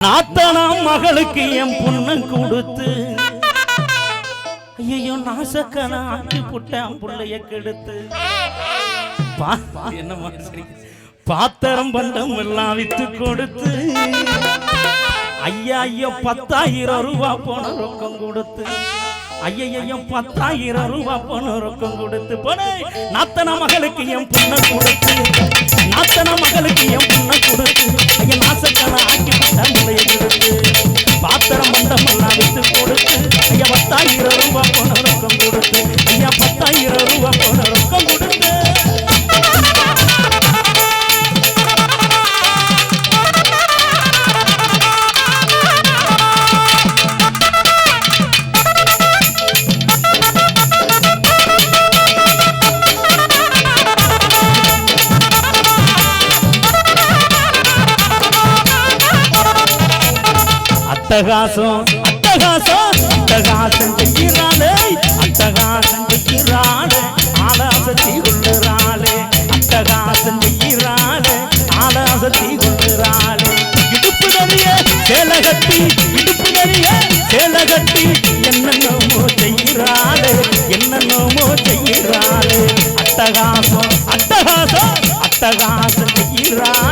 நாத்தனாம் மகளுக்கு என் பொண்ணு கொடுத்து ஐயோ நாசக்கனா ஆக்கி புட்டான் புள்ளைய கெடுத்து என்ன மாதிரி பாத்திரம் பண்டம் எல்லாம் வித்து கொடுத்து ஐயா ஐயோ 10,000 ரூபாய் போன ரொக்கம் கொடுத்து ஐயையோ 10,000 ரூபாய் போன ரொக்கம் கொடுத்து போன நாத்தனா மகளுக்கு என் பொண்ணு கொடுத்து நாத்தனா மகளுக்கு என் பொண்ணு கொடுத்து ஐயா நாசக்கனா ஆக்கி புட்டான் புள்ளைய கெடுத்து பாத்திரம் பண்டம் எல்லாம் வித்து கொடுத்து ஐயா 10,000 ரூபாய் போன ரொக்கம் கொடுத்து ஐயா 10,000 ரூபாய் போன ரொக்கம் கொடுத்து அட்டகாசம் அட்டகாசம் அட்டகாசம் செய்கிறாளே அட்டகாசம் செய்கிறாளே ஆலாசத்தி கொள்ளுறாளே அட்டகாசம் செய்கிறாளே ஆலாசத்தி கொள்ளுறாளே இடுப்பு நிறைய சேலகட்டி இடுப்பு நிறைய சேலகட்டி என்னென்னமோ செய்கிறாளே என்னென்னமோ செய்கிறாளே அட்டகாசம் அட்டகாசம் அட்டகாசம் செய்கிறாளே